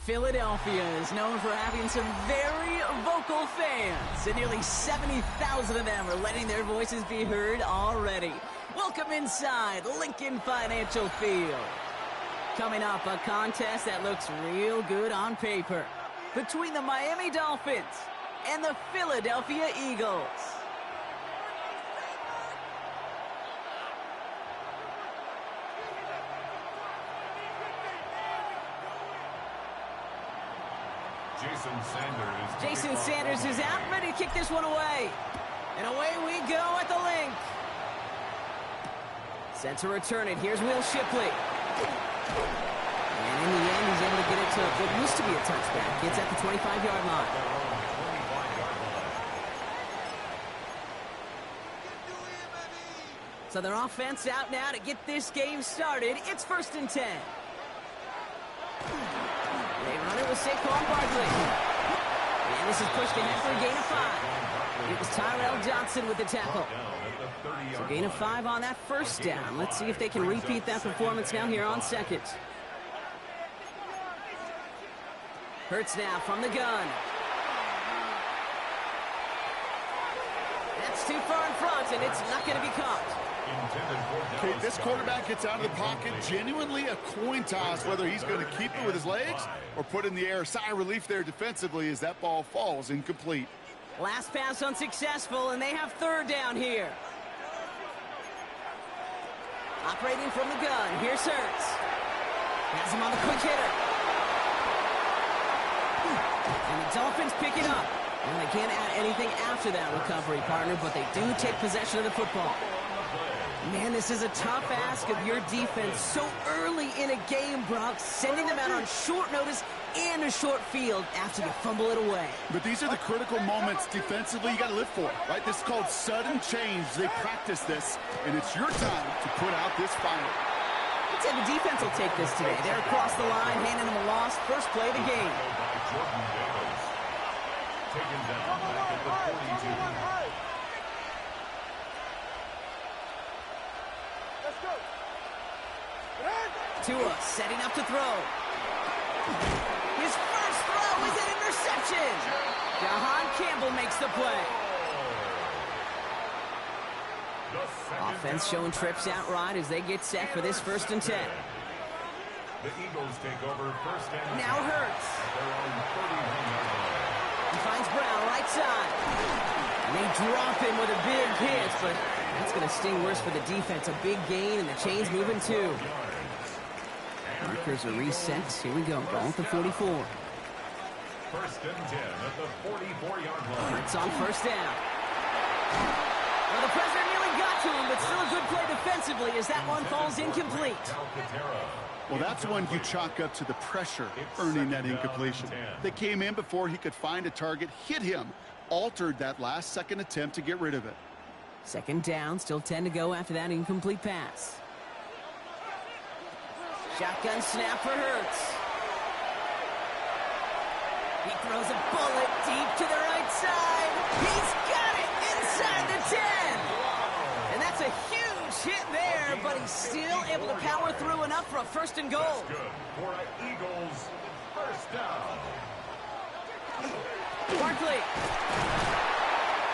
Philadelphia is known for having some very vocal fans, and nearly 70,000 of them are letting their voices be heard already. Welcome inside Lincoln Financial Field. Coming up, a contest that looks real good on paper between the Miami Dolphins and the Philadelphia Eagles. Jason Sanders is out, ready to kick this one away. And away we go at the link. Set to return it. Here's Will Shipley. And in the end, he's able to get it to what used to be a touchback. Gets at the 25-yard line. So their offense out now to get this game started. It's 1st and 10. They run it with Saquon Barkley. And this is pushed ahead for a gain of 5. It was Tyrell Johnson with the tackle. So gain of 5 on that first down. Let's see if they can repeat that performance now here on 2nd. Hurts now from the gun. That's too far in front, and it's not going to be caught. Okay, this quarterback gets out of the pocket, genuinely a coin toss whether he's going to keep it with his legs or put in the air. Sigh of relief there defensively as that ball falls incomplete. Last pass unsuccessful, and they have 3rd down here. Operating from the gun, here's Hurts. Has him on the quick hitter. And the Dolphins pick it up. And they can't add anything after that recovery, partner, but they do take possession of the football. Man, this is a tough ask of your defense so early in a game, Brock, sending them out on short notice and a short field after you fumble it away. But these are the critical moments defensively you got to live for, right? This is called sudden change. They practice this, and it's your time to put out this fire. I'd say the defense will take this today. They're across the line, handing them a loss. First play of the game. Taken down back at the 42. Tua setting up to throw. His first throw is an interception. Jahan Campbell makes the play. Offense showing trips outright as they get set for this 1st and 10. The Eagles take over 1st and 10. Now Hurts. He finds Brown right side. And they drop him with a big hit, but that's going to sting worse for the defense. A big gain, and the chain's moving too. Markers are reset. Here we go. Ball at the 44. 1st and 10 at the 44-yard line. It's on 1st down. Well, the pressure nearly got to him, but still a good play defensively as that one falls incomplete. Well, that's one you chalk up to the pressure earning that incompletion. They came in before he could find a target, hit him, altered that last-second attempt to get rid of it. 2nd down, still 10 to go after that incomplete pass. Shotgun snap for Hurts. He throws a bullet deep to the right side. He's got it inside the 10. And that's a huge hit there, but he's still able to power through enough for a 1st and goal. That's good for an Eagles 1st down. Barkley.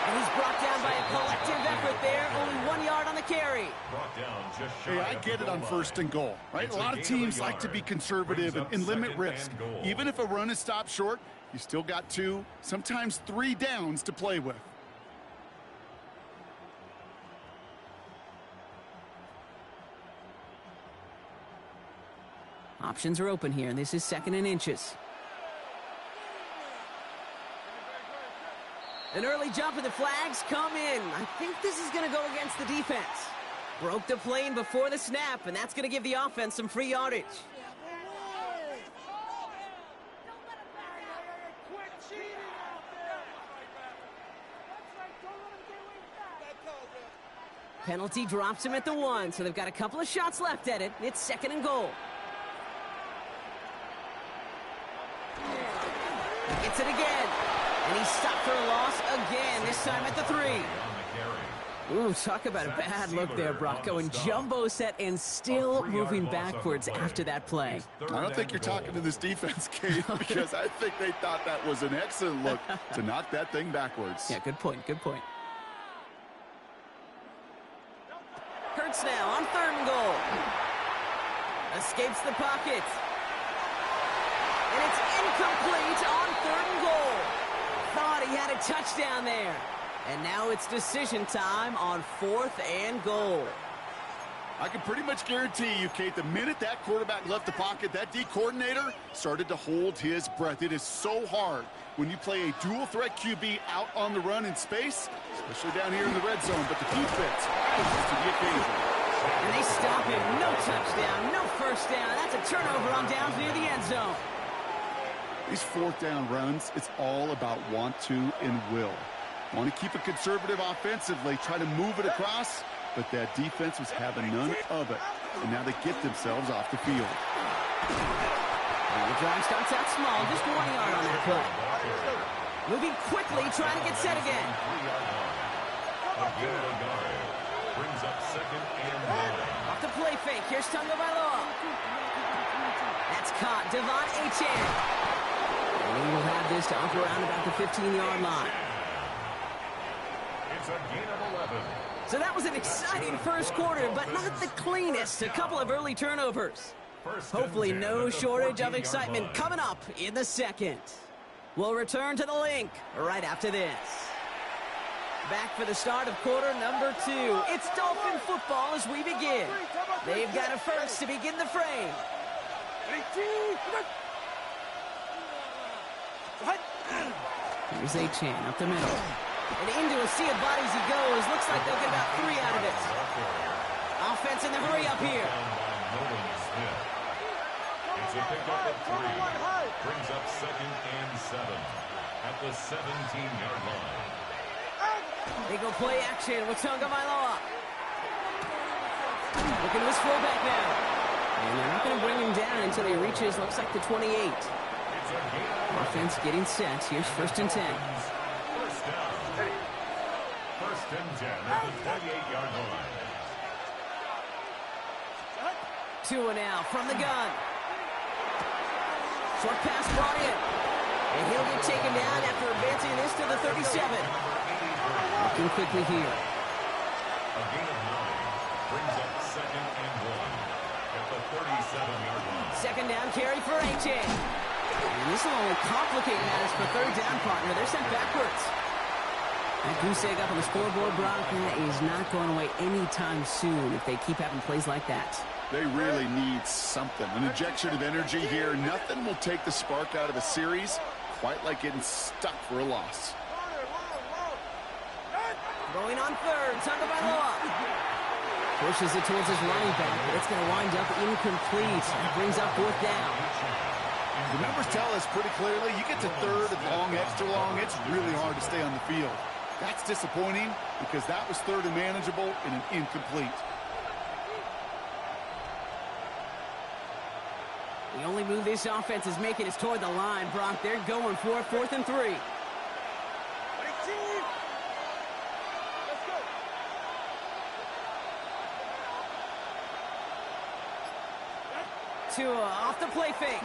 And he's brought down by a collective effort there. Only 1 yard on the carry. Brought down just shy. Hey, I get it on 1st and goal, right? A lot of teams like to be conservative and limit risk. Even if a run is stopped short, you still got 2, sometimes 3 downs to play with. Options are open here, and this is 2nd and inches. An early jump and the flags come in. I think this is going to go against the defense. Broke the plane before the snap, and that's going to give the offense some free yardage. Penalty drops him at the 1, so they've got a couple of shots left at it. It's 2nd and goal. He gets it again. And he's stopped for a loss again, this time at the 3. Ooh, talk about a bad look there, Brock. Going jumbo set and still moving backwards after that play. I don't think you're talking to this defense, Kate, because I think they thought that was an excellent look to knock that thing backwards. Yeah, good point, good point. Hurts now on 3rd and goal. Escapes the pocket. And it's incomplete on 3rd and goal. Thought he had a touchdown there. And now it's decision time on 4th and goal. I can pretty much guarantee you, Kate, the minute that quarterback left the pocket, that D coordinator started to hold his breath. It is so hard when you play a dual-threat QB out on the run in space, especially down here in the red zone, but the defense rises to the occasion. And they stop him. No touchdown, no first down. That's a turnover on downs near the end zone. These 4th down runs, it's all about want to and will. Want to keep it conservative offensively, try to move it across, but that defense was having none of it. And now they get themselves off the field. Now the drive starts out small, just 1 yard on that play. Moving quickly, trying to get set again. Brings up 2nd and 9. Off the play fake, here's Tagovailoa. That's caught, Devon Achane. And he will have this to up around about the 15-yard line. It's a gain of 11. So that was an exciting first quarter, but not the cleanest. A couple of early turnovers. Hopefully no shortage of excitement coming up in the second. We'll return to the link right after this. Back for the start of quarter number 2. It's Dolphin football as we begin. They've got a first to begin the frame. Here's Achane up the middle. And into a sea of bodies he goes. Looks like they'll get about 3 out of it. Offense in the hurry up here. It's a pickup of 3. Brings up 2nd and 7 at the 17-yard line. They go play action with Tagovailoa. Looking to his fullback now. And they're not going to bring him down until he reaches, looks like the 28. Offense getting set. Here's 1st and 10. First and 10 at the 28-yard line. Tua now from the gun. Short pass brought in. And he'll get taken down after advancing this to the 37. Looking quickly here. A gain of 9 brings up 2nd and 1 at the 37-yard line. Second down carry for Achane. And this will only complicate matters for 3rd down partner. They're sent backwards. That goose egg up on the scoreboard, Brock, that is not going away anytime soon if they keep having plays like that. They really need something. An injection of energy here. Nothing will take the spark out of a series quite like getting stuck for a loss. Going on 3rd, Tagovailoa. Pushes it towards his running back, but it's going to wind up incomplete. That brings up 4th down. The numbers tell us pretty clearly, you get to 3rd and long, extra long, it's really hard to stay on the field. That's disappointing because that was 3rd and manageable and an incomplete. The only move this offense is making is toward the line, Brock. They're going for it, 4th and 3. Tua off the play fake.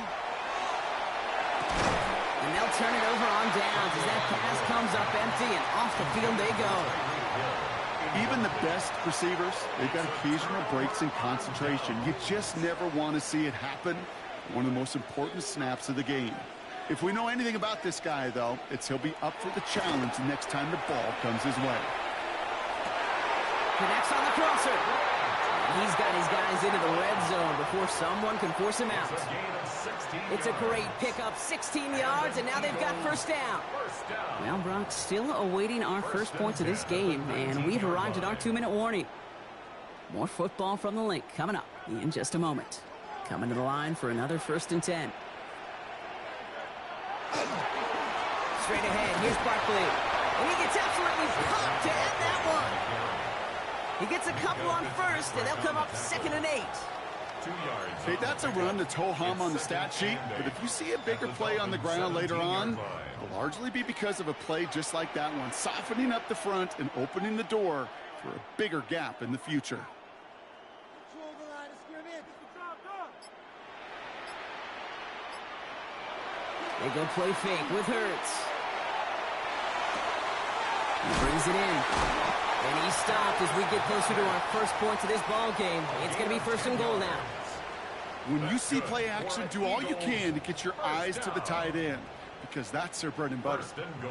And they'll turn it over on downs as that pass comes up empty and off the field they go. Even the best receivers, they've got occasional breaks in concentration. You just never want to see it happen. One of the most important snaps of the game. If we know anything about this guy, though, it's he'll be up for the challenge the next time the ball comes his way. Connects on the crosser. He's got his guys into the red zone before someone can force him out. It's a great pickup, 16 yards, and now they've got 1st down. Well, Brock, still awaiting our first points of this game, and we've arrived at our 2-minute warning. More football from the link coming up in just a moment. Coming to the line for another 1st and 10. Straight ahead, here's Barkley. And he gets absolutely popped to end that one. He gets a couple on 1st, and they'll come up 2nd and 8. 2 yards. Hey, that's a run that's ho-hum on the stat sheet, but if you see a bigger play on the ground later on, it'll largely be because of a play just like that one, softening up the front and opening the door for a bigger gap in the future. They go play fake with Hurts. He brings it in. And he's stopped as we get closer to our first points of this ball game. It's going to be first and goal now. When you see play action, do all you can to get your eyes to the tight end, because that's their bread and butter.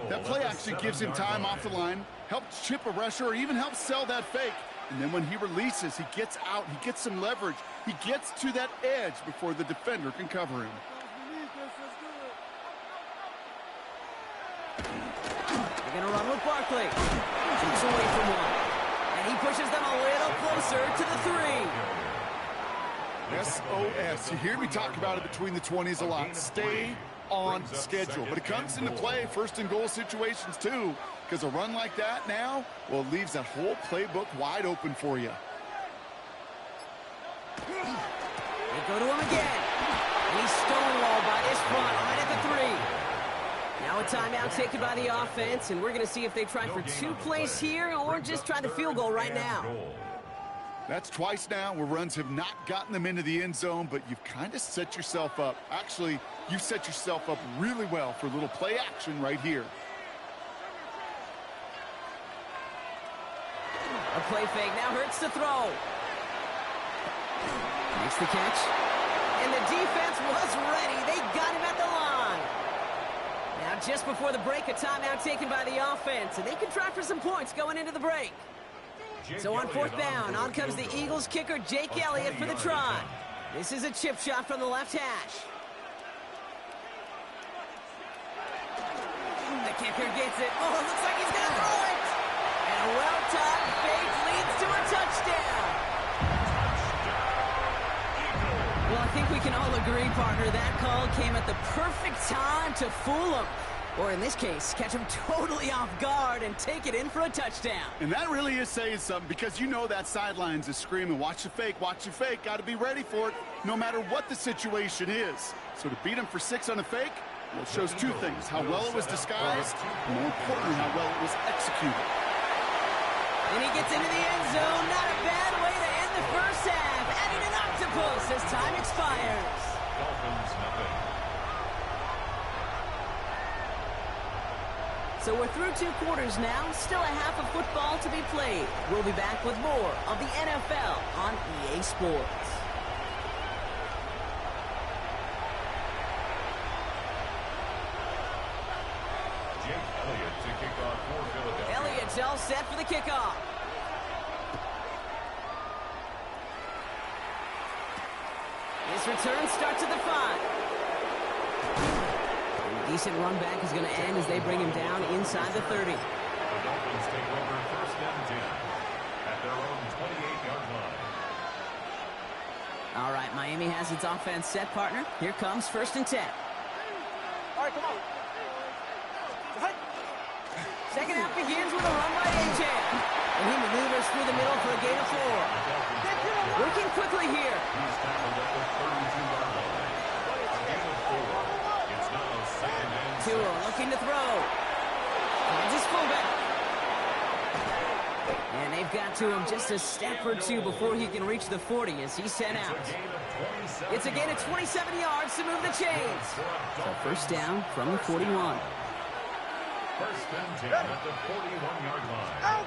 That play action gives him time off the line, helps chip a rusher, or even helps sell that fake. And then when he releases, he gets out, he gets some leverage. He gets to that edge before the defender can cover him. They're going to run with Barkley. Keeps away from one. And he pushes them a little closer to the 3. SOS. You hear me talk about it between the 20s a lot. Stay on schedule. But it comes into play first and goal situations too, because a run like that now, well, it leaves that whole playbook wide open for you. They go to him again. And he's stonewalled by this front right at the 3. Now a timeout taken by the offense, and we're going to see if they try for 2 plays here or just try the field goal right now. That's twice now where runs have not gotten them into the end zone, but you've kind of set yourself up. Actually, you've set yourself up really well for a little play action right here. A play fake. Now Hurts to throw. Makes the catch. And the defense was ready. They got him at the line. Now just before the break, a timeout taken by the offense, and they can try for some points going into the break. So on fourth down, on comes the Eagles kicker, Jake Elliott, for the try. This is a chip shot from the left hash. The kicker gets it. Oh, it looks like he's going to throw it. And a well-timed fake leads to a touchdown. Well, I think we can all agree, partner, that call came at the perfect time to fool him. Or in this case, catch him totally off guard and take it in for a touchdown. And that really is saying something, because you know that sidelines is screaming, watch the fake, got to be ready for it, no matter what the situation is. So to beat him for 6 on a fake, well, it shows 2 things: how well it was disguised, and more importantly, how well it was executed. And he gets into the end zone. Not a bad way to end the first half. Adding an octopus as time expires. Dolphins nothing. So we're through 2 quarters now. Still a half of football to be played. We'll be back with more of the NFL on EA Sports. Jake Elliott to kick off for Philadelphia. Elliott's all set for the kickoff. This return starts at the 5. Decent run back is going to end as they bring him down inside the 30. The Dolphins take over first and 10 at their own 28-yard line. All right, Miami has its offense set, partner. Here comes first and 10. All right, come on. Second half begins with a run by A.J. And he maneuvers through the middle for a gain of 4. Working quickly here. He's tackled at the 32-yard line. A gain of 4. It's now second and 6. Tua looking to throw. Finds his fullback. And they've got to him just a step or 2 before he can reach the 40 as he's sent out. It's a gain of 27 yards to move the chains. So first down from the 41. First and 10 at the 41-yard line.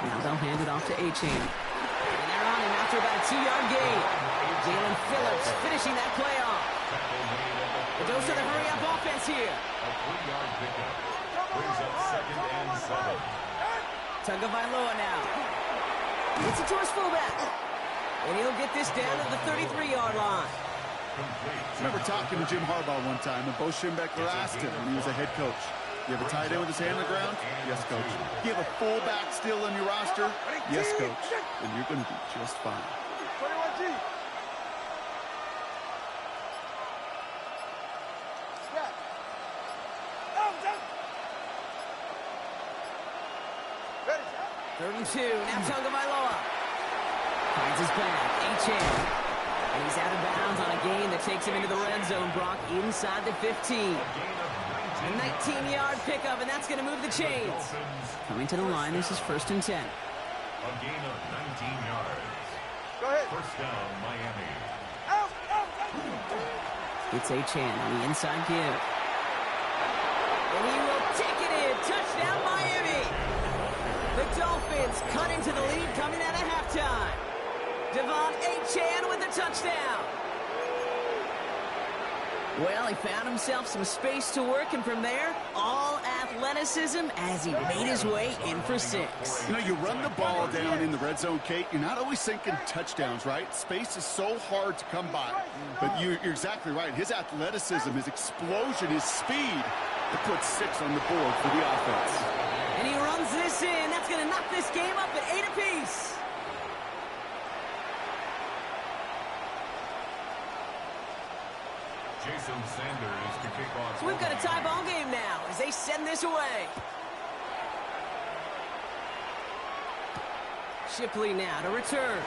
Now they'll hand it off to A-Chain. And they're on him after about a 2-yard gain. Jalen Phillips finishing that play off. The dose of the hurry-up offense here. A 3-yard pickup. Brings up second and 7. Tagovailoa now. Gets it to his fullback. And he'll get this down to the 33-yard line. I remember talking to Jim Harbaugh one time, and Bo Schembechler asked him when he was a head coach, you have a tight end with his hand on the ground? Yes, coach. You have a fullback still in your roster? Yes, coach. Then you're going to be just fine. 21G. Third and 2. Now Tagovailoa. Finds his back. A-Chain. And he's out of bounds on a gain that takes him into the red zone, Brock, inside the 15. A gain of A 19-yard pickup, and that's going to move the chains. Coming to the line, this is 1st and 10. A gain of 19 yards. Go ahead. First down, Miami. Out. It's Chan on the inside give. And he will take it in. Touchdown, Miami. The Dolphins cut into the lead coming out of halftime. Devon Chan with the touchdown. Well, he found himself some space to work, and from there, all athleticism as he made his way in for 6. You know, you run the ball down in the red zone, Kate, you're not always thinking touchdowns, right? Space is so hard to come by. But you're exactly right. His athleticism, his explosion, his speed, it puts 6 on the board for the offense. And he runs this in. That's going to knock this game up at 8 apiece. Jason Sanders to kick off. So we've got a tie ball game now as they send this away. Shipley now to return.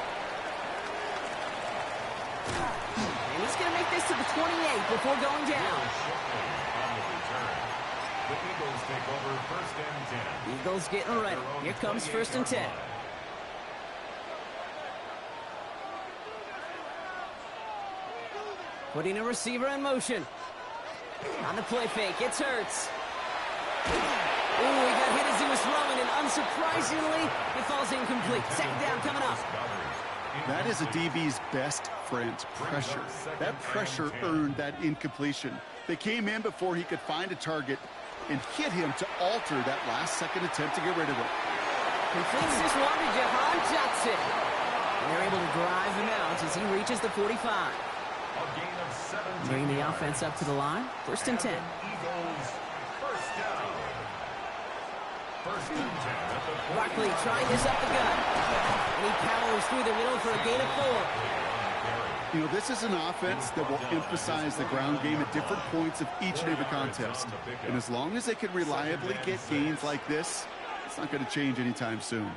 And he's going to make this to the 28 before going down. On the return. The Eagles take over 1st and 10. Eagles getting ready. Here comes 1st and 10. Putting a receiver in motion. On the play fake, it's Hurts. Ooh, he got hit as he was throwing, and unsurprisingly, it falls incomplete. 2nd down coming up. That is a DB's best friend, pressure. That pressure earned that incompletion. They came in before he could find a target and hit him to alter that last-second attempt to get rid of it. Completes this one to Jahan Johnson. And they're able to drive him out as he reaches the 45. A gain of 17. Bring the offense up to the line. 1st and 10. Eagles, first down. 1st and 10 at the Barkley trying this up the gut. And he powers through the middle for a gain of 4. You know, this is an offense that will emphasize the ground game at different points of each and every contest. And as long as they can reliably get gains like this, it's not going to change anytime soon.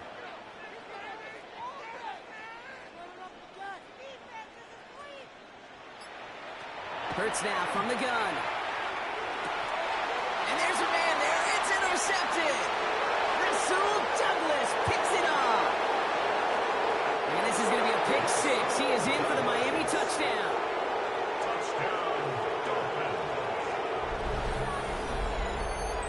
Hurts now from the gun. And there's a man there. It's intercepted. Rasul Douglas picks it up. And this is going to be a pick 6. He is in for the Miami touchdown.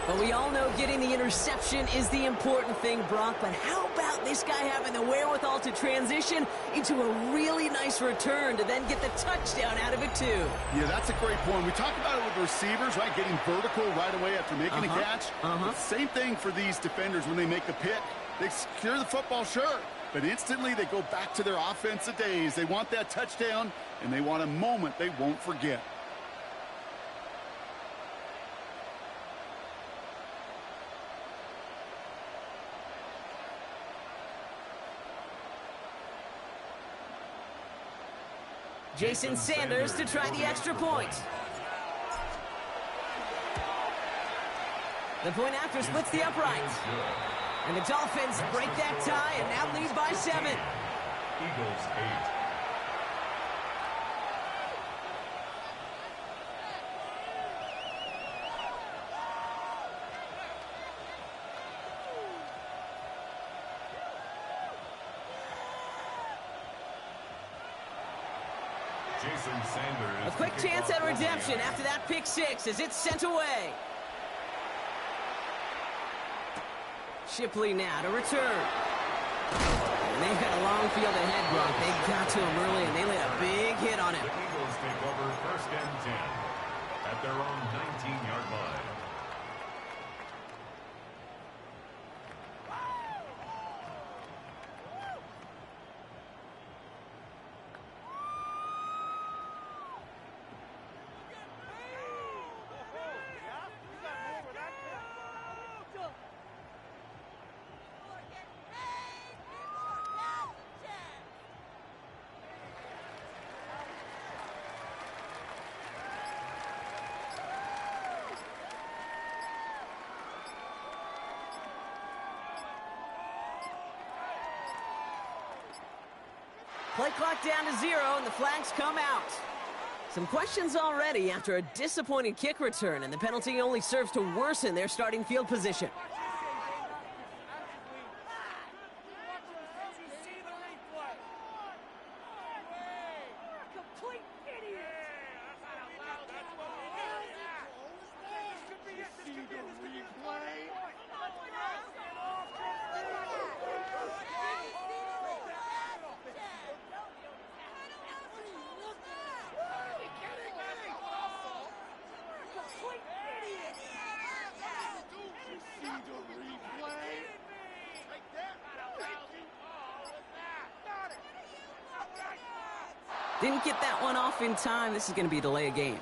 But we all know getting the interception is the important thing, Brock. But how about this guy having the wherewithal to transition into a really nice return to then get the touchdown out of it, too? Yeah, that's a great point. We talk about it with receivers, right? Getting vertical right away after making a catch. Same thing for these defenders when they make a pick. They secure the football, sure. But instantly they go back to their offensive days. They want that touchdown, and they want a moment they won't forget. Jason Sanders to try the extra point. The point after splits the uprights. And the Dolphins break that tie and now lead by 7. Eagles 8. Jason Sanders. A quick chance at redemption after that pick 6 as it's sent away. Shipley now to return. And they've got a long field ahead, Brock. They got to him early, and they laid a big hit on him. The Eagles take over 1st and 10 at their own 19-yard line. Play clock down to 0, and the flags come out. Some questions already after a disappointing kick return, and the penalty only serves to worsen their starting field position. Didn't get that one off in time. This is going to be a delay of game.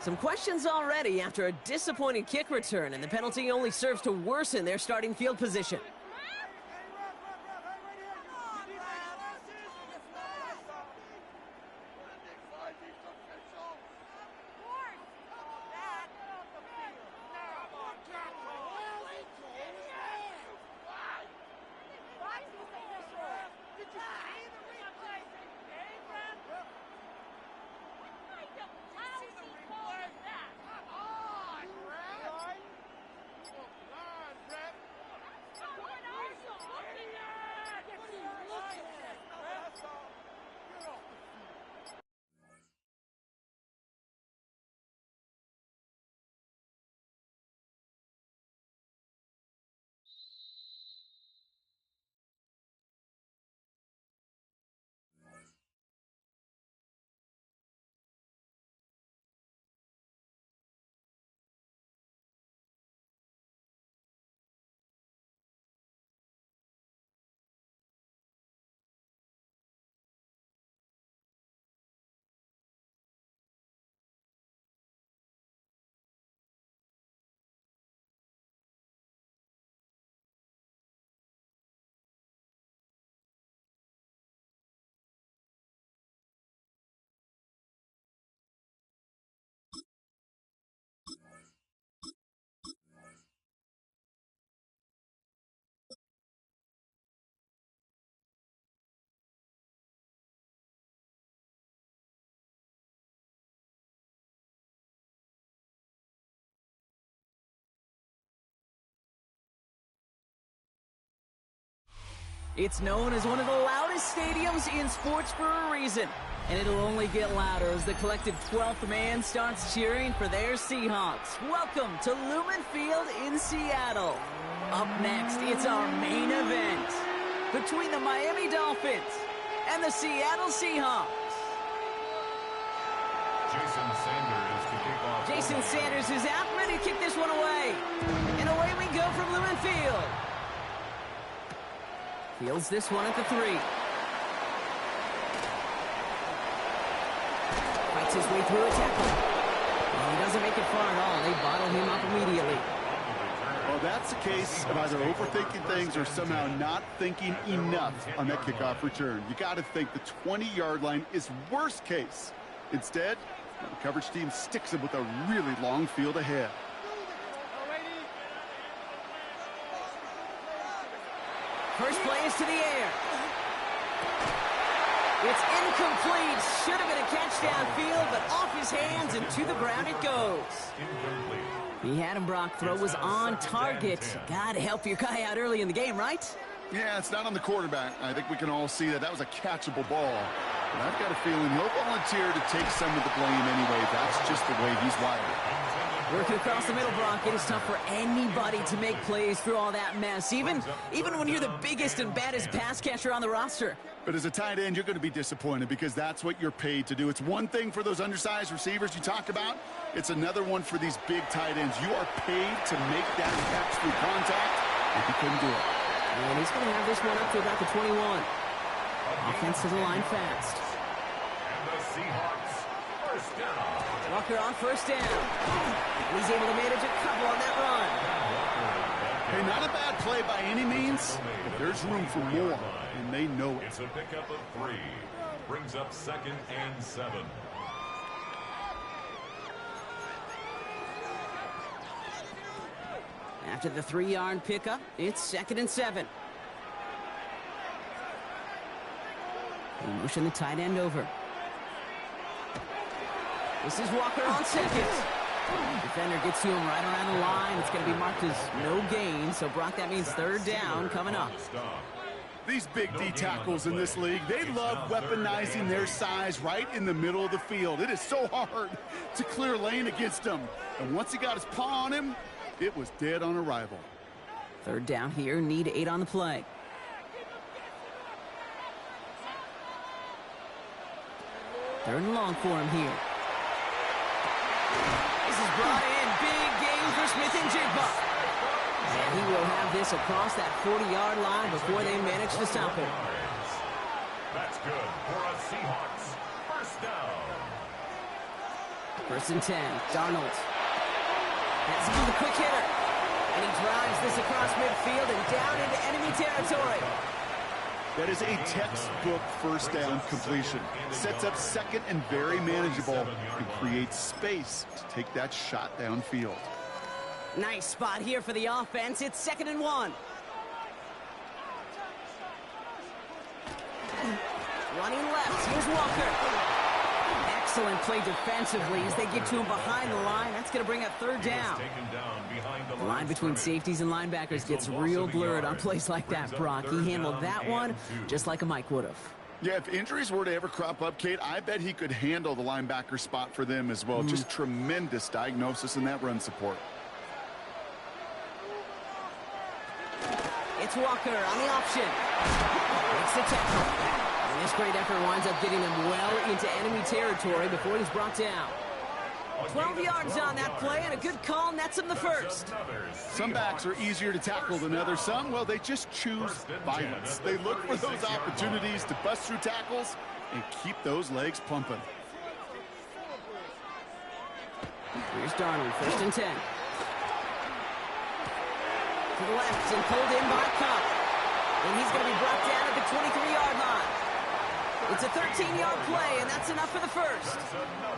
Some questions already after a disappointing kick return, and the penalty only serves to worsen their starting field position. It's known as one of the loudest stadiums in sports for a reason, and it'll only get louder as the collective 12th man starts cheering for their Seahawks. Welcome to Lumen Field in Seattle. Up next, it's our main event between the Miami Dolphins and the Seattle Seahawks. Jason Sanders is out, ready to kick this one away. And away we go from Lumen Field. Fields this one at the 3. Fights his way through a tackle. And he doesn't make it far at all. They bottle him up immediately. Well, that's the case of either overthinking things or somehow not thinking enough on that kickoff return. You got to think the 20-yard line is worst case. Instead, the coverage team sticks him with a really long field ahead. First play is to the air. It's incomplete. Should have been a catch downfield, but off his hands and to the ground it goes. He had him, Brock. Throw was on target. Got to help your guy out early in the game, right? Yeah, it's not on the quarterback. I think we can all see that that was a catchable ball. But I've got a feeling he'll volunteer to take some of the blame anyway. That's just the way he's wired. Working across the middle, Brock, it is tough for anybody to make plays through all that mess, even when you're the biggest and baddest pass catcher on the roster. But as a tight end, you're going to be disappointed because that's what you're paid to do. It's one thing for those undersized receivers you talk about. It's another one for these big tight ends. You are paid to make that catch through contact, and he couldn't do it. And he's going to have this one up to about the 21. Offense to the line fast. And the Seahawks, first down. Walker on first down. He's able to manage a couple on that run. Hey, not a bad play by any means, but there's room for more, and they know it. It's a pickup of 3. Brings up 2nd and 7. After the 3-yard pickup, it's 2nd and 7. They motion the tight end over. This is Walker on second. Defender gets to him right around the line. It's going to be marked as no gain. So, Brock, that means third down coming up. These big D tackles in this league, they love weaponizing their size right in the middle of the field. It is so hard to clear lane against them. And once he got his paw on him, it was dead on arrival. Third down here, need 8 on the play. Third and long for him here. This is brought in. Big game for Smith and Jigba. And he will have this across that 40-yard line before they manage to stop him. That's good for a Seahawks first down. First and 10, Darnold. That's the quick hitter. And he drives this across midfield and down into enemy territory. That is a textbook first down completion. Sets up second and very manageable and creates space to take that shot downfield. Nice spot here for the offense. It's 2nd and 1. Running left. Here's Walker. Excellent play defensively as they get to him behind the line. That's going to bring up third down. The line between safeties and linebackers gets real blurred on plays like that, Brock. He handled that one just like a Mike would have. Yeah, if injuries were to ever crop up, Kate, I bet he could handle the linebacker spot for them as well. Just tremendous diagnosis in that run support. It's Walker on the option. Makes the tackle. And this great effort winds up getting him well into enemy territory before he's brought down. 12 yards on that play, and a good call nets him the first. Some backs are easier to tackle than others. Some, well, they just choose violence. They look for those opportunities to bust through tackles and keep those legs pumping. Here's Darnold, 1st and 10. To the left and pulled in by Cup. And he's going to be brought down at the 23-yard line. It's a 13-yard play, and that's enough for the first.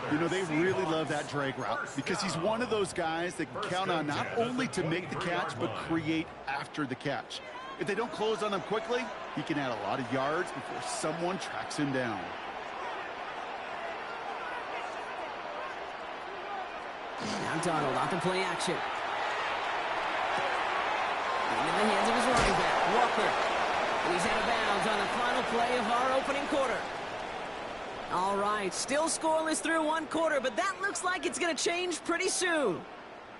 You know, they really love that drag route because he's one of those guys that can count on not only to make the catch, but create after the catch. If they don't close on him quickly, he can add a lot of yards before someone tracks him down. Now Darnold out to play action. Into the hands of his running back, Walker. He's out of bounds on the final play of our opening quarter. All right, still scoreless through one quarter, but that looks like it's going to change pretty soon.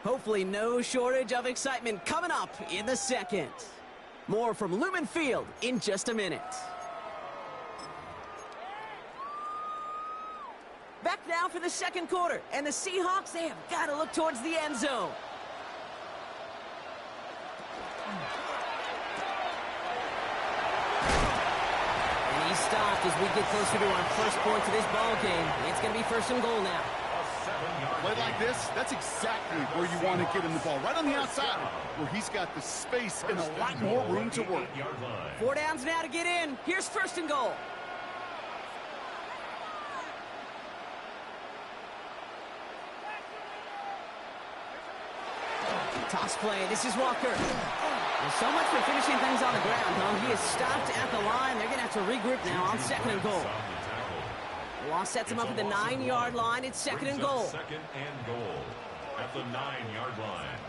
Hopefully no shortage of excitement coming up in the second. More from Lumen Field in just a minute. Back now for the second quarter, and the Seahawks, they have got to look towards the end zone. Stopped as we get closer to our first point to this ball game. It's going to be 1st and goal now. Play like this, that's exactly where you want to get him the ball. Right on the outside, where he's got the space and a lot more room to work. 4 downs now to get in. Here's 1st and goal. Toss play. This is Walker. Well, so much for finishing things on the ground, huh? He is stopped at the line. They're going to have to regroup now on 2nd and goal. Loss sets him up at the 9-yard line. It's 2nd and goal. 2nd and goal at the 9-yard line.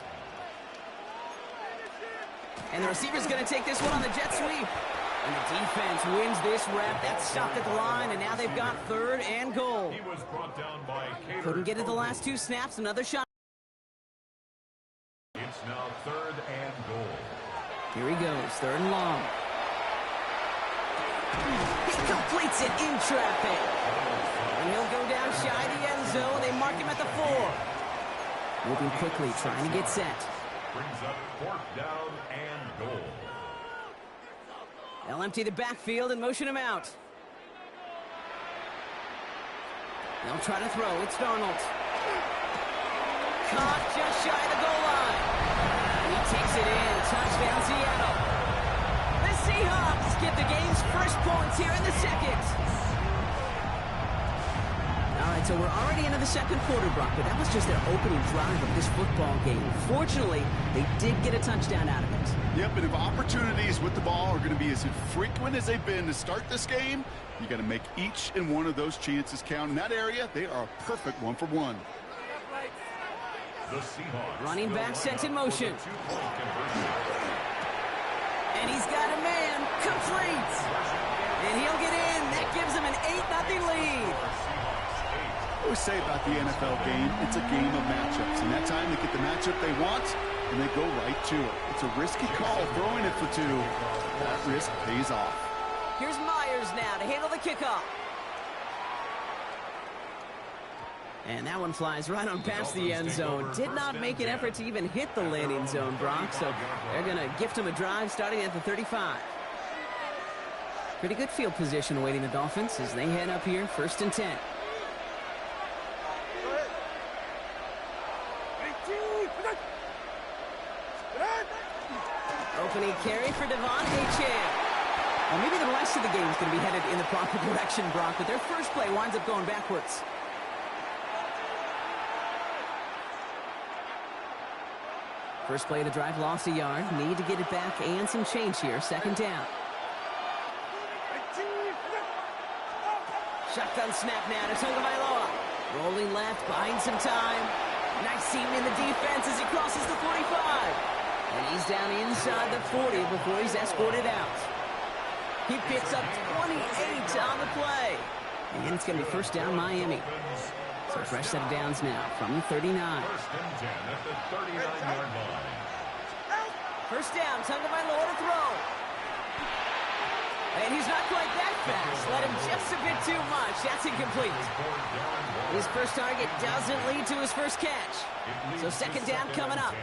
And the receiver's going to take this one on the jet sweep. And the defense wins this rep. That's stopped at the line, and now they've got 3rd and goal. He was brought down by Cater. Couldn't get it the last 2 snaps. Another shot. It's now 3rd and goal. Here he goes, 3rd and long. He completes it in traffic. And he'll go down shy of the end zone. They mark him at the 4. Moving quickly, trying to get set. Brings up 4th down and goal. They'll empty the backfield and motion him out. They'll try to throw. It's Darnold. Caught just shy of the goal line. He takes it in. Touchdown, Seattle. The Seahawks get the game's first points here in the second. All right, So we're already into the second quarter, Brock, but that was just their opening drive of this football game. Fortunately, they did get a touchdown out of it. Yep, and if opportunities with the ball are going to be as infrequent as they've been to start this game, you got to make each and one of those chances count. In that area, they are a perfect one-for-one. The Seahawks running back sent in motion. And he's got a man. Complete. And he'll get in. That gives him an 8-0 lead. I always say about the NFL game, it's a game of matchups. And that time they get the matchup they want, and they go right to it. It's a risky call throwing it for two. That risk pays off. Here's Myers now to handle the kickoff. And that one flies right on past the end zone. Did not make an effort to even hit the landing zone, Brock. So they're going to gift him a drive starting at the 35. Pretty good field position awaiting the Dolphins as they head up here, 1st and 10. Opening carry for Devon Achane. Well, maybe the rest of the game is going to be headed in the proper direction, Brock, but their first play winds up going backwards. First play of the drive, lost a yard. Need to get it back and some change here. 2nd down. Shotgun snap now to Tagovailoa. Rolling left, buying some time. Nice seam in the defense as he crosses the 45. And he's down inside the 40 before he's escorted out. He picks up 28 on the play. And it's going to be 1st down Miami. So fresh set of downs now from the 39. 1st and 10 at the 39-yard line. 1st down, Tagovailoa to throw. And he's not quite that fast. Let him just a bit too much. That's incomplete. His first target doesn't lead to his first catch. So 2nd down coming up.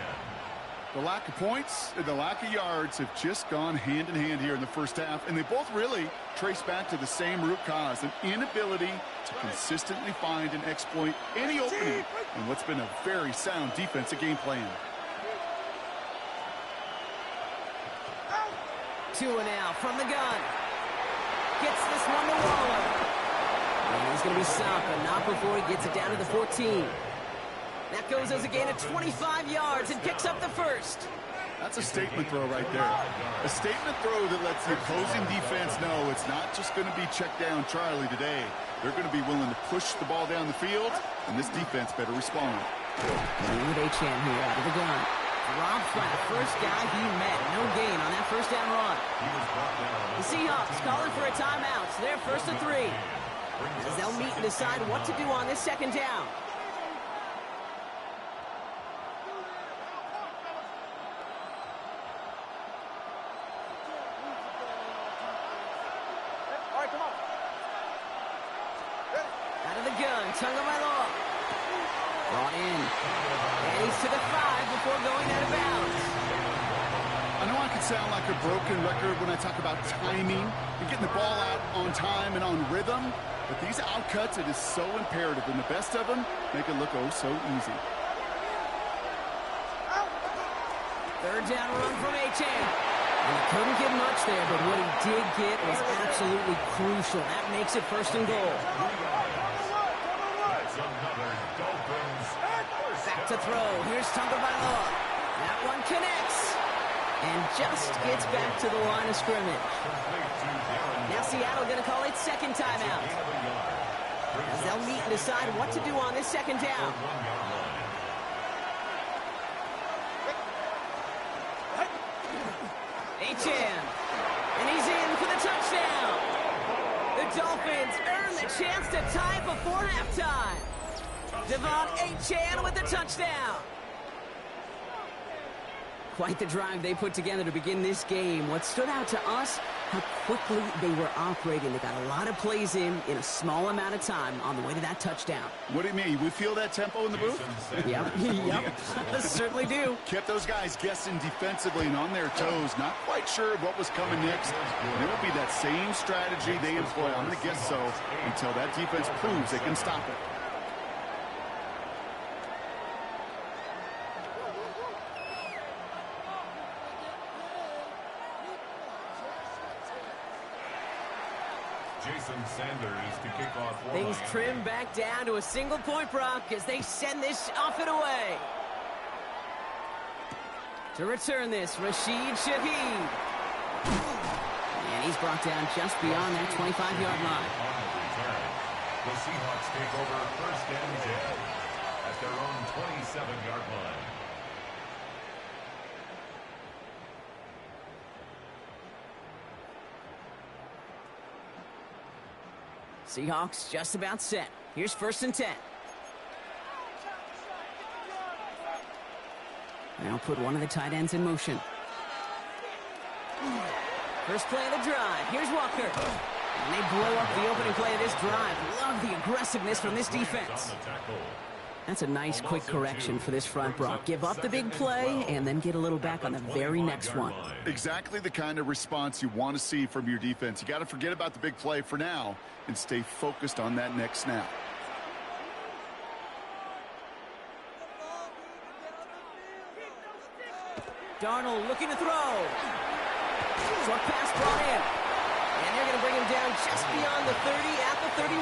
The lack of points and the lack of yards have just gone hand in hand here in the first half, and they both really trace back to the same root cause, an inability to consistently find and exploit any opening in what's been a very sound defensive game plan. 2 and out from the gun. Gets this one to Waller. And he's going to be stopped, but not before he gets it down to the 14. That goes as a gain of 25 yards and picks up the first. That's a statement throw right there. A statement throw that lets the opposing defense know it's not just going to be check down Charlie today. They're going to be willing to push the ball down the field, and this defense better respond. With Achane here out of the gun. Rob flat, first guy he met. No gain on that 1st down run. The Seahawks calling for a timeout. So they're 1st and 3. As they'll meet and decide what to do on this 2nd down. Out of the gun, Tagovailoa. Brought in. And he's to the 5 before going out of bounds. I know I can sound like a broken record when I talk about timing and getting the ball out on time and on rhythm, but these outcuts, it is so imperative, and the best of them make it look oh so easy. 3rd down run from Achane. And he couldn't get much there, but what he did get was absolutely crucial. That makes it 1st and goal. Back to throw. Here's Tagovailoa. That one connects. And just gets back to the line of scrimmage. Now Seattle going to call its 2nd timeout. As they'll meet and decide what to do on this 2nd down. Achane. And he's in for the touchdown. The Dolphins earn the chance to tie before halftime. Devon Achane with the touchdown. Quite the drive they put together to begin this game. What stood out to us, how quickly they were operating. They got a lot of plays in a small amount of time on the way to that touchdown. What do you mean? We feel that tempo in the booth? Yep. Certainly do. Kept those guys guessing defensively and on their toes, not quite sure of what was coming next. And it will be that same strategy they employ, I'm going to guess so, until that defense proves they can stop it. Jason Sanders to kick off for Things Miami. trim back down to a single point, Brock, as they send this off and away. To return this, Rashid Shaheed. And he's brought down just beyond that 25-yard line. On the return, the Seahawks take over first and 10 at their own 27-yard line. Seahawks just about set. Here's first and 10. Now put one of the tight ends in motion. First play of the drive. Here's Walker. And they blow up the opening play of this drive. Love the aggressiveness from this defense. That's a nice quick correction for this front, Brock. Give up the big play and then get a little back on the very next one. Exactly the kind of response you want to see from your defense. You got to forget about the big play for now and stay focused on that next snap. Darnold looking to throw. Short pass brought in. And they're going to bring him down just beyond the 30 at the 31.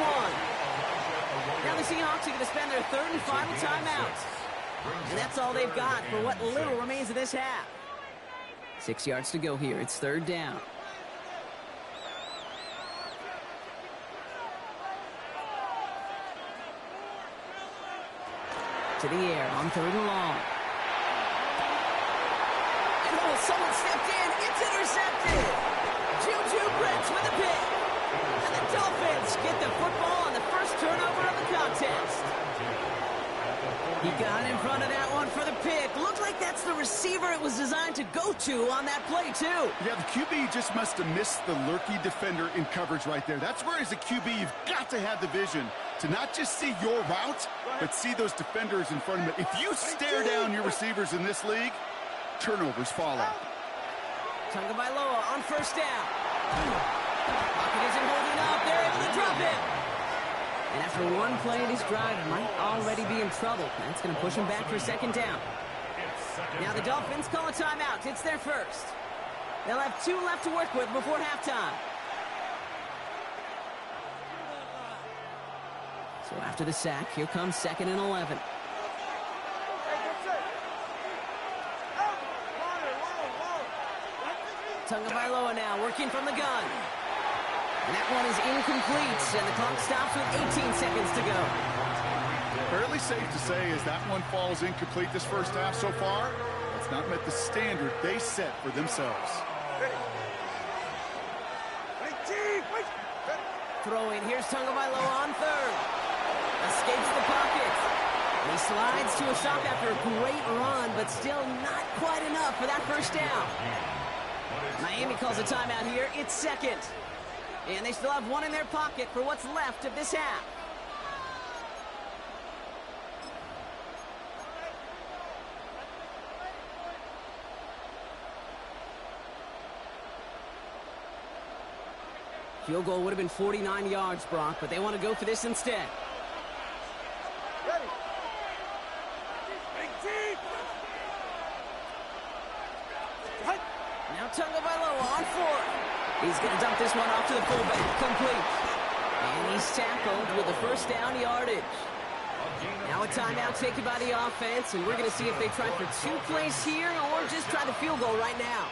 Now the Seahawks are going to spend their third and final timeout. And that's all they've got for what little remains of this half. 6 yards to go here. It's third down. To the air on third and long. And oh, someone stepped in. It's intercepted. Juju Brents with a pick. And the Dolphins get the football on the first turnover of the contest. He got in front of that one for the pick. Looked like that's the receiver it was designed to go to on that play, too. Yeah, the QB just must have missed the lurky defender in coverage right there. That's where, as a QB, you've got to have the vision to not just see your route, but see those defenders in front of it. If you stare down your receivers in this league, turnovers follow. Tagovailoa on first down. Pocket isn't holding up. They're able to drop it. And after one play, this drive might already be in trouble. That's going to push him back for second down. Now the Dolphins call a timeout. It's their first. They'll have 2 left to work with before halftime. So after the sack, here comes second and 11. Tagovailoa now working from the gun. And that one is incomplete, and the clock stops with 18 seconds to go. Fairly safe to say as that one falls incomplete this first half so far, it's not met the standard they set for themselves. Throwing, here's Tagovailoa on third. Escapes the pocket. And he slides to a stop after a great run, but still not quite enough for that first down. Miami calls a timeout here. It's second. And they still have one in their pocket for what's left of this half. Field goal would have been 49 yards, Brock, but they want to go for this instead. Ready. Now Tagovailoa on fourth. He's going to dump this one off to the fullback. Complete. And he's tackled with the first down yardage. Now a timeout taken by the offense, and we're going to see if they try for 2 plays here or just try the field goal right now.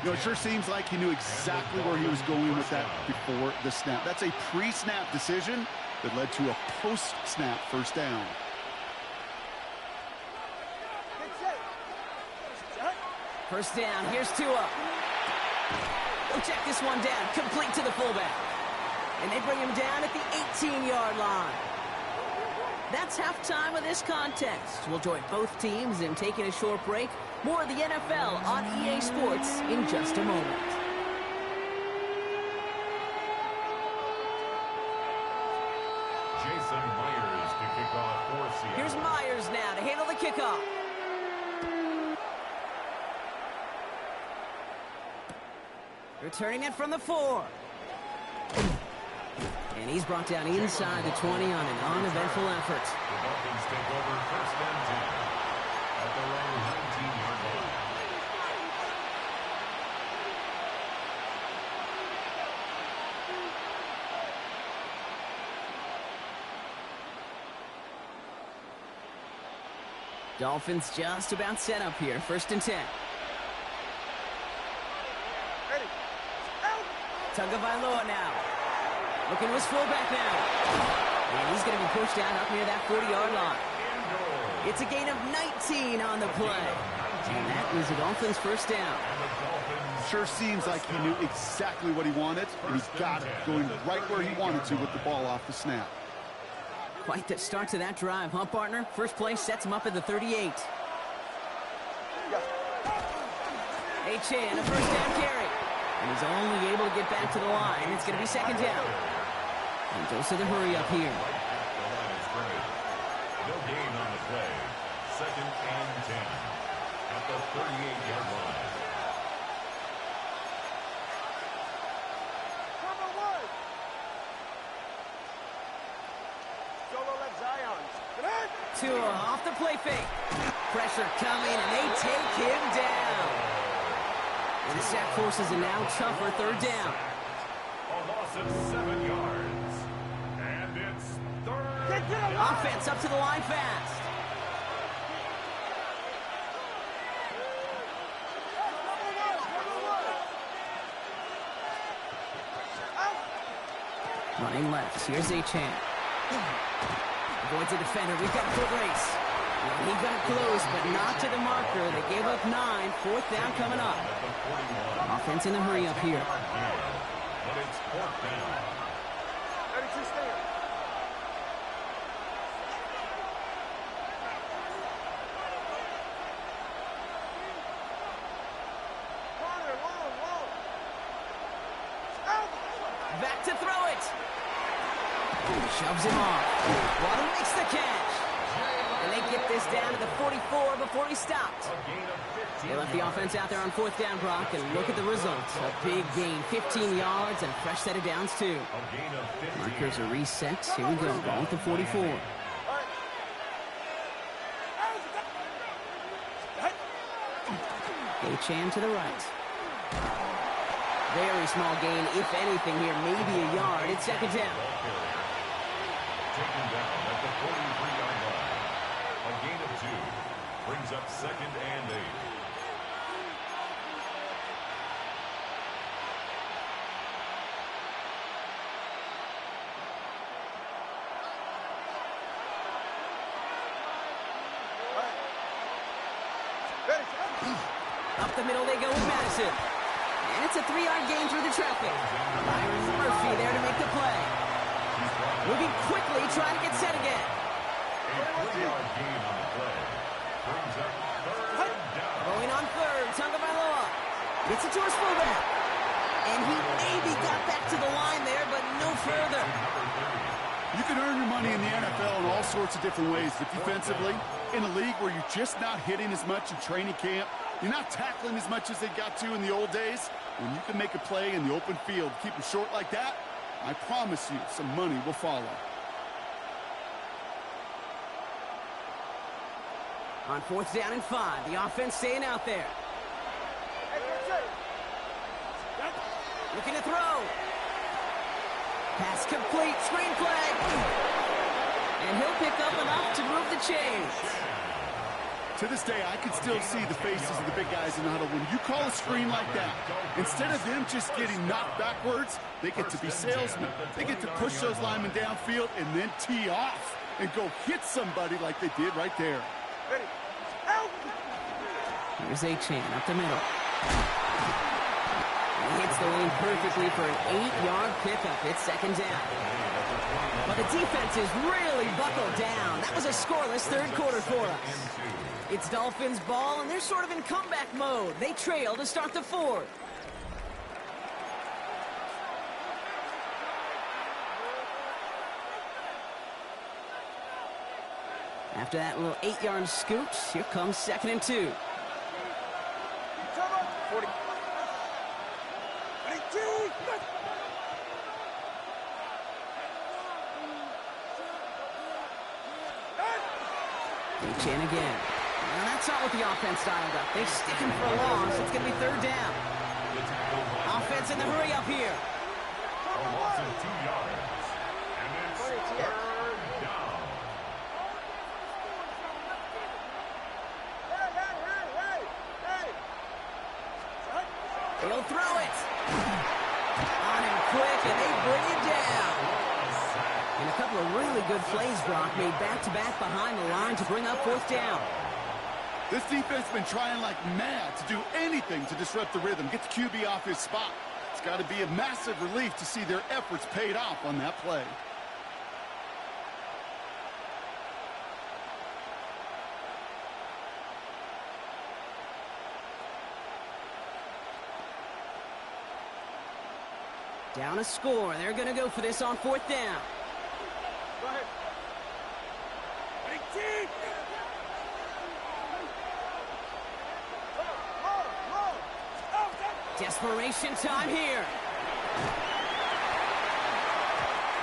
You know, it sure seems like he knew exactly where he was going with that before the snap. That's a pre-snap decision that led to a post-snap first down. First down, here's Tua. He'll check this one down, complete to the fullback. And they bring him down at the 18-yard line. That's halftime of this contest. We'll join both teams in taking a short break. More of the NFL on EA Sports in just a moment. Jason Myers to kick off for Seattle. Here's Myers now to handle the kickoff. Returning it from the 4. And he's brought down inside the 20 on an uneventful effort. The Dolphins take over first and 10 at their own 19-yard line. Dolphins just about set up here. 1st and 10. Ready. Out. Tagovailoa now. Looking to his fullback now. And he's going to be pushed out up near that 40-yard line. It's a gain of 19 on the play. And that is the Dolphins' 1st down. Sure seems like he knew exactly what he wanted, and he got it, going right where he wanted to with the ball off the snap. Quite the start to that drive, huh, partner? First play sets him up at the 38. Achane, a 1st down carry. And he's only able to get back to the line. It's going to be 2nd down. And goes to the hurry up here. No gain on the play. 2nd and 10 at the 38-yard line. Cover 1. Solo left Zion. Tua off the play fake. Pressure coming, and they take him down. And the sack forces a now tougher 3rd down. A loss of 7 yards. And it's 3rd down. Offense up to the line fast. Running left. Here's Achane. Avoids the defender. We've got a foot race. And he got close, but not to the marker. They gave up 9. 4th down coming up. Offense in the hurry up here. But it's 4th down. 32 stand. Corner, long. Out. Back to throw it. Shoves him off. Waddle makes the catch. And they get this down to the 44 before he stopped. They left the offense out there on 4th down, Brock, and look at the results. A big gain, 15 yards, and a fresh set of downs, too. Markers are reset. Here we go, ball at the 44. Achane to the right. Very small gain, if anything here, maybe a yard. It's 2nd down. Taken down at the 43-yard line. A gain of 2 brings up 2nd and 8. Up the middle they go with Madison. And it's a 3-yard gain through the traffic. Byron Murphy there to make the play. Moving quickly, trying to get set again. A 3-yard gain on the play brings up 3rd down. Going on 3rd, Tagovailoa gets it to his fullback. And he maybe got back to the line there, but no further. You can earn your money in the NFL in all sorts of different ways. But defensively, in a league where you're just not hitting as much in training camp, you're not tackling as much as they got to in the old days, when you can make a play in the open field, keep it short like that, I promise you some money will follow. On 4th down and 5, the offense staying out there. Looking to throw. Pass complete, screen play. And he'll pick up enough to move the chains. To this day, I can still see the faces of the big guys in the huddle. When you call a screen like that, instead of them just getting knocked backwards, they get to be salesmen. They get to push those linemen downfield and then tee off and go hit somebody like they did right there. Ready. Out. Here's Achane up the middle. He hits the lane perfectly for an 8-yard pickup. It's 2nd down. But the defense is really buckled down. That was a scoreless 3rd quarter for us. It's Dolphins ball, and they're sort of in comeback mode. They trail to start the 4th. After that little 8-yard scoot, here comes 2nd and 2. 40. 22. Achane again. And that's not what the offense dialed up. They stick him for a loss. It's going to be 3rd down. Offense in the hurry up here. A loss of 2 yards. And it's 3rd down. He'll throw it. On him quick, and they bring him down. And a couple of really good plays, Brock, made back-to-back behind the line to bring up 4th down. This defense has been trying like mad to do anything to disrupt the rhythm, get the QB off his spot. It's got to be a massive relief to see their efforts paid off on that play. Down a score. They're going to go for this on 4th down. Go ahead. 18! Desperation time here.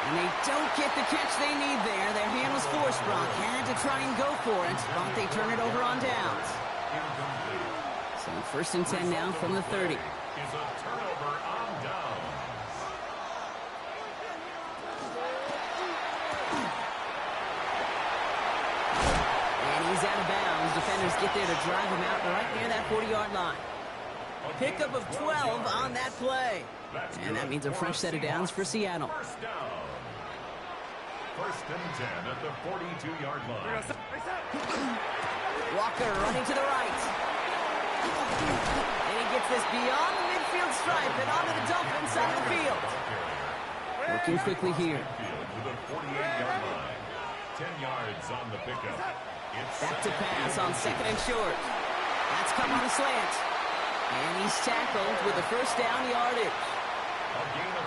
And they don't get the catch they need there. Their hand was forced, Brock. Had to try and go for it, but they turn it over on downs. So 1st and 10 now from the 30. Is a turnover on downs. And he's out of bounds. Defenders get there to drive him out right near that 40-yard line. Pickup of 12 on that play. And that means a fresh set of downs for Seattle. 1st down. 1st and 10 at the 42-yard line. Walker running to the right. And he gets this beyond the midfield stripe and onto the Dolphins side of the field. Working quickly here. To the 48-yard line. 10 yards on the pickup. Back to pass on 2nd and short. That's come on a slant. And he's tackled with a 1st down yardage.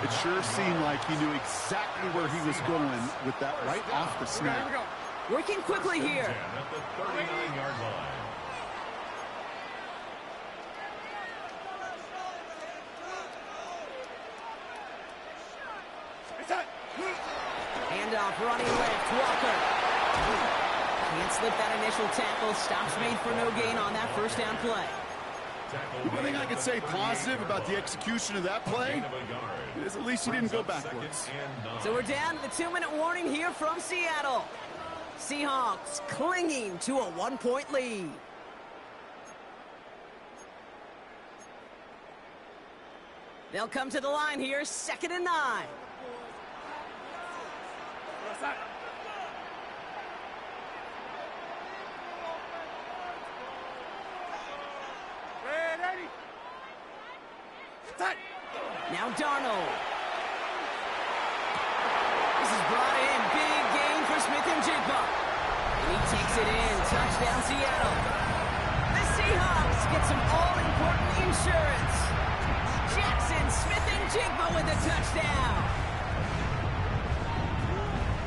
It sure seemed like he knew exactly where he was going with that right off the snap. Working quickly here. At the 39-yard line. Handoff running left. Walker. Can't slip that initial tackle. Stops made for no gain on that 1st down play. One thing I could say positive about the execution of that play is at least he didn't go backwards. So we're down to the 2-minute warning here from Seattle. Seahawks clinging to a 1-point lead. They'll come to the line here, 2nd and 9. Now Darnold. This is brought in. Big gain for Smith-Njigba. And he takes it in. Touchdown, Seattle. The Seahawks get some all-important insurance. Jackson Smith-Njigba with a touchdown.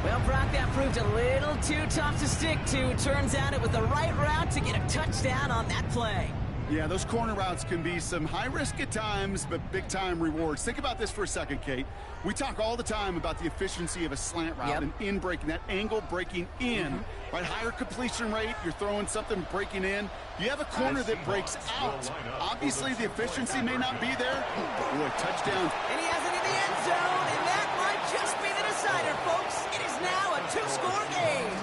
Well, Brock, that proved a little too tough to stick to. Turns out it was the right route to get a touchdown on that play. Yeah, those corner routes can be some high risk at times, but big-time rewards. Think about this for a second, Kate. We talk all the time about the efficiency of a slant route and in breaking, that angle breaking in. Right, higher completion rate, you're throwing something breaking in. You have a corner that breaks out. Obviously, the efficiency may not be there, but boy, touchdown. And he has it in the end zone, and that might just be the decider, folks. It is now a 2-score game.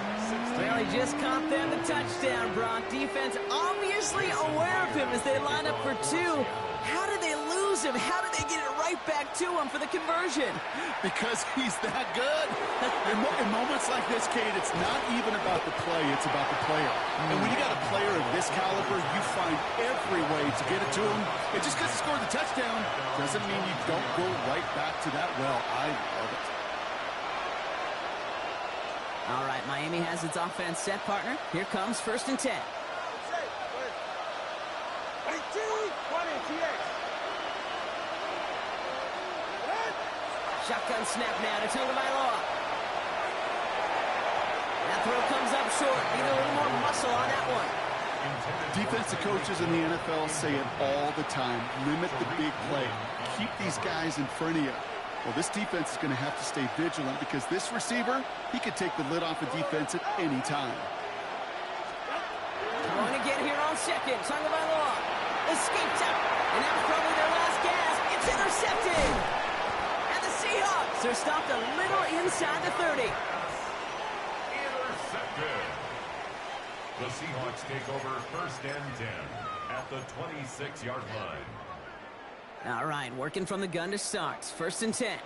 Well, he just caught them the touchdown, Brock. Defense obviously aware of him as they line up for 2. How did they lose him? How did they get it right back to him for the conversion? Because he's that good. In moments like this, Kate, it's not even about the play, it's about the player. And when you got a player of this caliber, you find every way to get it to him. And just because he scored the touchdown doesn't mean you don't go right back to that well. I love it. All right, Miami has its offense set, partner. Here comes 1st and 10. Shotgun snap now to Tagovailoa. That throw comes up short. Need a little more muscle on that one. Defensive coaches in the NFL say it all the time. Limit the big play. Keep these guys in front of you. Well, this defense is going to have to stay vigilant because this receiver, he could take the lid off a defense at any time. Going again here on 2nd. Tagovailoa escaped out. And that's probably their last gasp. It's intercepted. And the Seahawks are stopped a little inside the 30. Intercepted. The Seahawks take over 1st and 10 at the 26-yard line. All right, working from the gun to start. 1st and 10.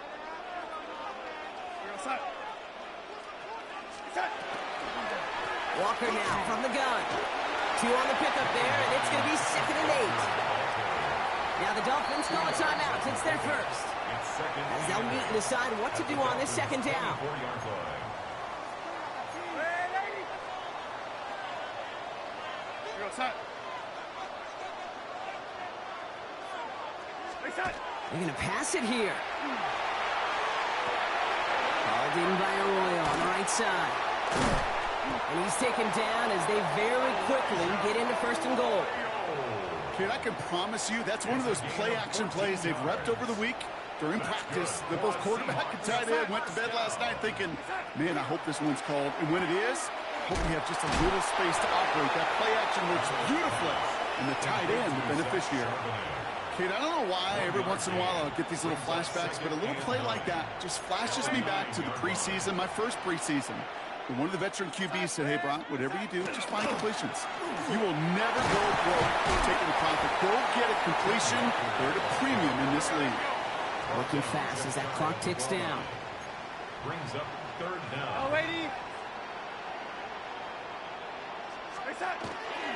Walker now from the gun. 2 on the pickup there, and it's going to be 2nd and 8. Now the Dolphins call a timeout. It's their first. As they'll meet and decide what to do on this 2nd down. They're going to pass it here. Called in by Arroyo on the right side. And he's taken down as they very quickly get into 1st and goal. Kid, I can promise you that's one of those play-action plays they've repped over the week during practice. That both quarterback and tight end went to bed last night thinking, man, I hope this one's called. And when it is, hope we have just a little space to operate. That play-action works beautifully. And the tight end, the beneficiary. Kid, I don't know why every once in a while I'll get these little flashbacks, but a little play like that just flashes me back to the preseason, my first preseason. And one of the veteran QBs said, hey, Brock, whatever you do, just find completions. You will never go broke taking a profit. Go get a completion. They're at a premium in this league. Working fast as that clock ticks down. Brings up 3rd down. Oh, lady.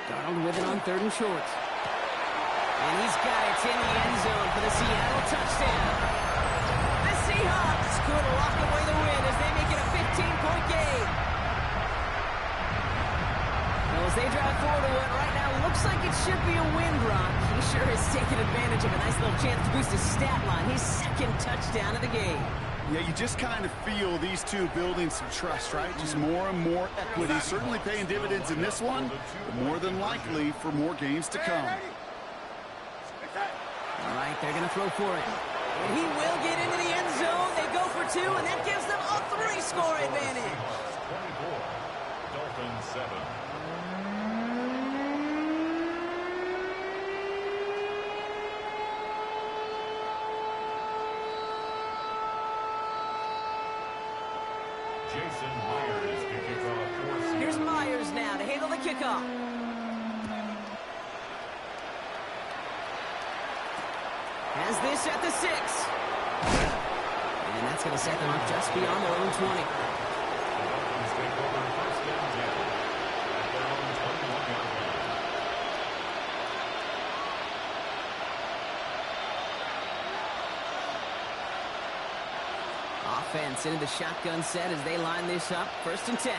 Darnold with it on 3rd and short. And he's got it in the end zone for the Seattle touchdown. The Seahawks could lock away the win as they make it a 15-point game. Well, as they drive forward to what right now looks like it should be a win, Brock. He sure has taken advantage of a nice little chance to boost his stat line. His 2nd touchdown of the game. Yeah, you just kind of feel these two building some trust, right? Just more and more equity. Certainly paying dividends in this one, but more than likely for more games to come. All right, they're going to throw for it. And he will get into the end zone. They go for 2, and that gives them a 3-score advantage. 24. Dolphins 7. Jason Myers to kick off. Here's Myers now to handle the kickoff. Has this at the 6. And that's going to set them up just beyond their own 20. The Dolphins take over 1st and 10. At their own 21-yard line. Offense into the shotgun set as they line this up. 1st and 10.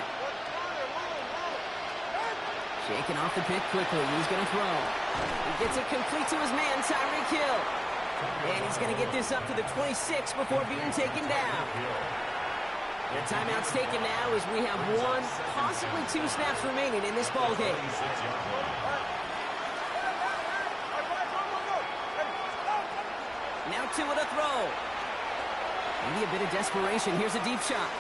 Shaking off the pick quickly. He's going to throw. He gets it complete to his man, Tyreek Hill. And he's going to get this up to the 26 before being taken down. The timeout's taken now as we have 1, possibly 2 snaps remaining in this ball game. Now 2 with a throw. Maybe a bit of desperation. Here's a deep shot.